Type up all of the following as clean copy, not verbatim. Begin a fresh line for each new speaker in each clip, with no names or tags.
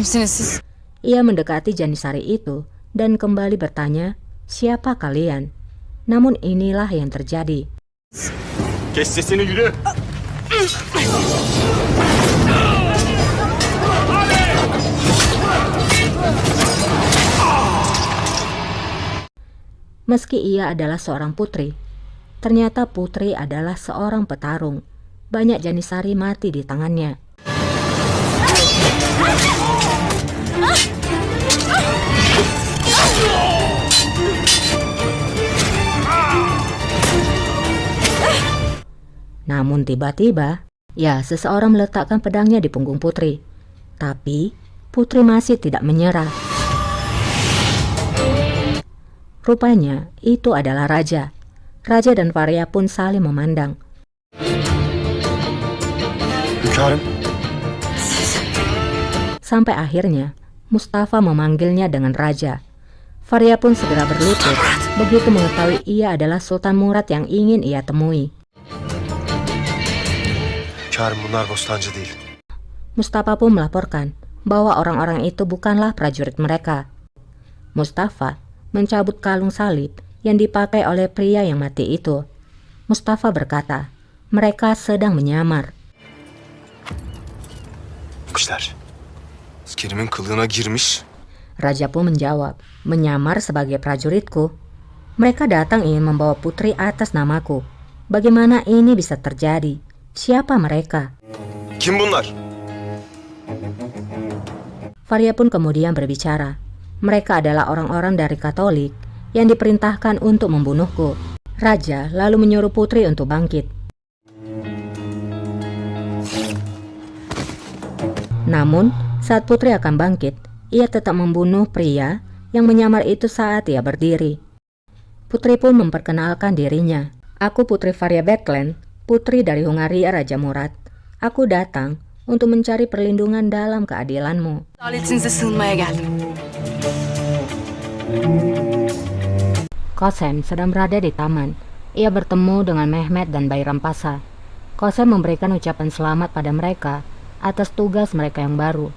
Kimsiniz siz?
Ia mendekati Janisari itu dan kembali bertanya, siapa kalian? Namun inilah yang terjadi.
Kes sesini yürü.
Meski ia adalah seorang putri, ternyata putri adalah seorang petarung. Banyak Janisari mati di tangannya. Namun tiba-tiba, seseorang meletakkan pedangnya di punggung putri. Tapi, putri masih tidak menyerah. Rupanya, itu adalah raja. Raja dan Faria pun saling memandang.
Hünkârım.
Sampai akhirnya, Mustafa memanggilnya dengan raja. Faria pun segera berlutut, begitu mengetahui ia adalah Sultan Murad yang ingin ia temui.
Hünkârım, bunlar bostancı değil.
Mustafa pun melaporkan bahwa orang-orang itu bukanlah prajurit mereka. Mustafa mencabut kalung salib yang dipakai oleh pria yang mati itu. Mustafa berkata, mereka sedang menyamar.
Kuşlar. Kerim'in kılığına girmiş.
Raja pun menjawab, menyamar sebagai prajuritku. Mereka datang ingin membawa putri atas namaku. Bagaimana ini bisa terjadi? Siapa mereka?
Kim bunlar?
Faria pun kemudian berbicara. Mereka adalah orang-orang dari Katolik yang diperintahkan untuk membunuhku. Raja lalu menyuruh putri untuk bangkit. Namun, saat putri akan bangkit, ia tetap membunuh pria yang menyamar itu saat ia berdiri. Putri pun memperkenalkan dirinya. Aku putri Faria Beklen, putri dari Hungaria Raja Murad. Aku datang untuk mencari perlindungan dalam keadilanmu.
Adaletinize sığınmaya geldim.
Kosem sedang berada di taman. Ia bertemu dengan Mehmet dan Bayram Pasa. Kosem memberikan ucapan selamat pada mereka atas tugas mereka yang baru.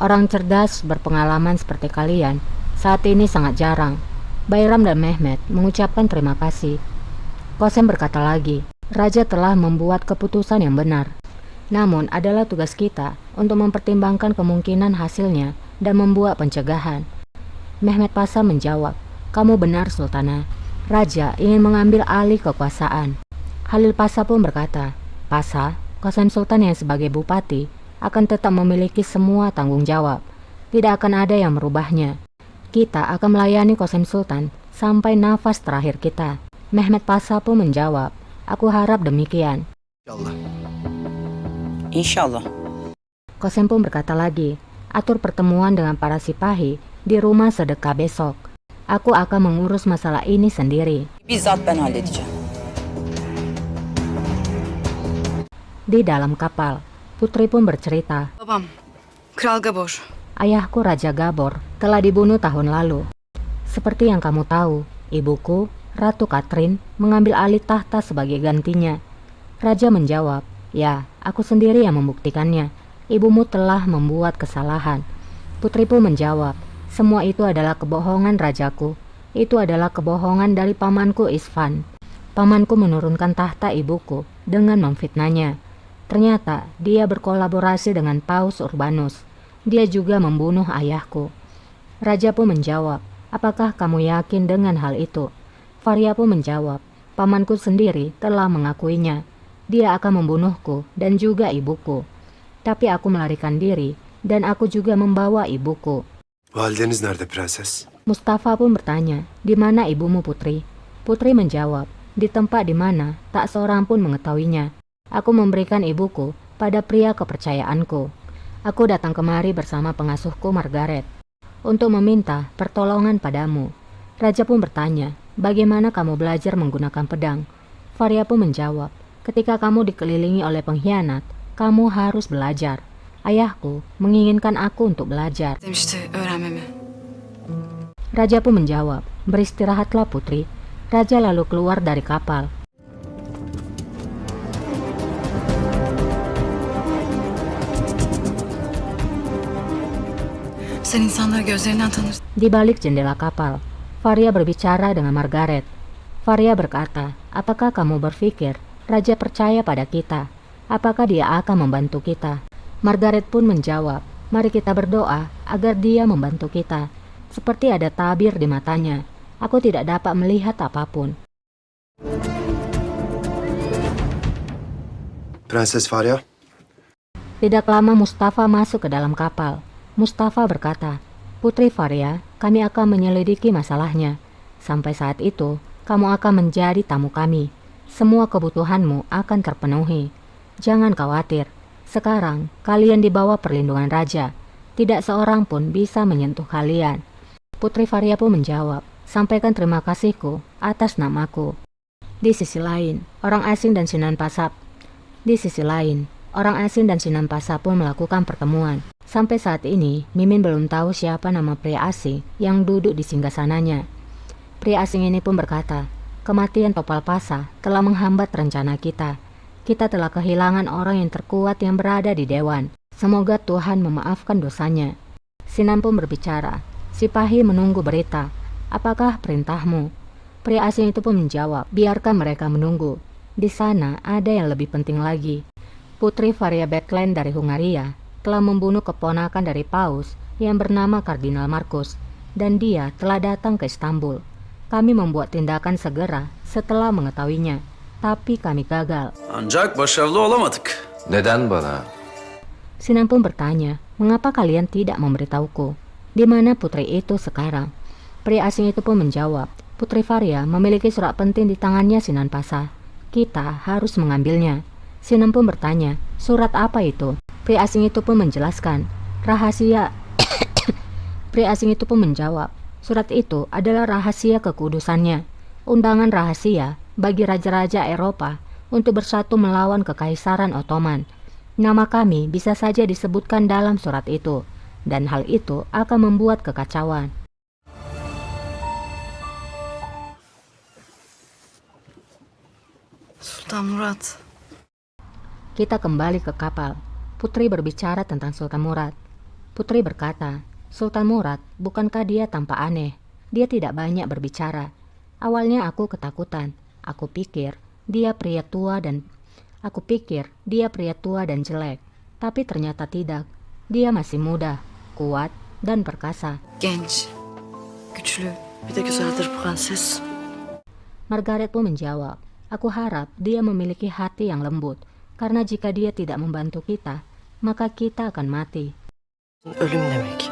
Orang cerdas berpengalaman seperti kalian saat ini sangat jarang. Bayram dan Mehmet mengucapkan terima kasih. Kosem berkata lagi, Raja telah membuat keputusan yang benar. Namun adalah tugas kita untuk mempertimbangkan kemungkinan hasilnya dan membuat pencegahan. Mehmet Pasa menjawab, kamu benar Sultana. Raja ingin mengambil alih kekuasaan. Halil Pasa pun berkata, Pasa, Kosem Sultan yang sebagai bupati akan tetap memiliki semua tanggung jawab. Tidak akan ada yang merubahnya. Kita akan melayani Kosem Sultan sampai nafas terakhir kita. Mehmet Pasa pun menjawab, aku harap demikian.
Allah.
İnşallah.
Kosem pun berkata lagi, atur pertemuan dengan para sipahi di rumah sedekah besok. Aku akan mengurus masalah ini sendiri.
Bizzat ben halledeceğim.
Di dalam kapal, putri pun bercerita,
Babam, Kral Gabor.
ayahku Raja Gabor telah dibunuh tahun lalu. Seperti yang kamu tahu, ibuku, Ratu Katrin, mengambil alih tahta sebagai gantinya. Raja menjawab, ya, aku sendiri yang membuktikannya. Ibumu telah membuat kesalahan. Putri pun menjawab, semua itu adalah kebohongan rajaku. Itu adalah kebohongan dari pamanku Isfan. Pamanku menurunkan tahta ibuku dengan memfitnahnya. Ternyata dia berkolaborasi dengan Paus Urbanus. Dia juga membunuh ayahku. Raja pun menjawab, apakah kamu yakin dengan hal itu? Faria pun menjawab, pamanku sendiri telah mengakuinya. Dia akan membunuhku dan juga ibuku. Tapi aku melarikan diri dan aku juga membawa ibuku.
Valideniz nerede prenses?
Mustafa pun bertanya, di mana ibumu putri? Putri menjawab, di tempat di mana tak seorang pun mengetahuinya. Aku memberikan ibuku pada pria kepercayaanku. Aku datang kemari bersama pengasuhku Margaret untuk meminta pertolongan padamu. Raja pun bertanya, bagaimana kamu belajar menggunakan pedang? Faria pun menjawab, ketika kamu dikelilingi oleh pengkhianat, kamu harus belajar. Ayahku menginginkan aku untuk belajar.
Demişti öğrenmemi.
Raja pun menjawab, beristirahatlah putri. Raja lalu keluar dari kapal.
Sen insanları gözlerinden tanırsın.
Di balik jendela kapal, Faria berbicara dengan Margaret. Faria berkata, apakah kamu berpikir Raja percaya pada kita? Apakah dia akan membantu kita? Margaret pun menjawab, mari kita berdoa agar dia membantu kita. Seperti ada tabir di matanya. Aku tidak dapat melihat apapun.
Prenses Faria,
Tidak lama Mustafa masuk ke dalam kapal. Mustafa berkata, Putri Faria, kami akan menyelidiki masalahnya. Sampai saat itu, kamu akan menjadi tamu kami. Semua kebutuhanmu akan terpenuhi. Jangan khawatir. Sekarang, kalian di bawah perlindungan raja. Tidak seorang pun bisa menyentuh kalian. Putri Faria pun menjawab, sampaikan terima kasihku atas namaku. Di sisi lain, orang asing dan Sinan Pasap pun melakukan pertemuan. Sampai saat ini, Mimin belum tahu siapa nama pria asing yang duduk di singgasananya. Pria asing ini pun berkata, kematian Topal Pasa telah menghambat rencana kita. Kita telah kehilangan orang yang terkuat yang berada di Dewan. Semoga Tuhan memaafkan dosanya. Sinan pun berbicara, Sipahi menunggu berita. Apakah perintahmu? Pria asing itu pun menjawab, biarkan mereka menunggu. Di sana ada yang lebih penting lagi. Putri Faria Backland dari Hungaria telah membunuh keponakan dari Paus yang bernama Kardinal Markus, dan dia telah datang ke Istanbul. Kami membuat tindakan segera setelah mengetahuinya, tapi kami gagal.
Ancak başarılı olamadık.
Neden bana?
Sinan pun bertanya, mengapa kalian tidak memberitahuku? Di mana putri itu sekarang? Pria asing itu pun menjawab, Putri Faria memiliki surat penting di tangannya Sinan Pasa. Kita harus mengambilnya. Sinan pun bertanya, surat apa itu? Pria asing itu pun menjelaskan, rahasia. Pria asing itu pun menjawab, surat itu adalah rahasia kekudusannya. Undangan rahasia bagi raja-raja Eropa untuk bersatu melawan Kekaisaran Ottoman. Nama kami bisa saja disebutkan dalam surat itu, dan hal itu akan membuat kekacauan.
Sultan Murat.
Kita kembali ke kapal. Putri berbicara tentang Sultan Murad. Putri berkata, Sultan Murad, bukankah dia tampak aneh? Dia tidak banyak berbicara. Awalnya aku ketakutan. Aku pikir dia pria tua dan jelek. Tapi ternyata tidak. Dia masih muda, kuat, dan perkasa.
Genç. Güçlü. Bir de güzeldir prenses.
Margaret pun menjawab, aku harap dia memiliki hati yang lembut. Karena jika dia tidak membantu kita, maka kita akan mati.
Ölüm demek.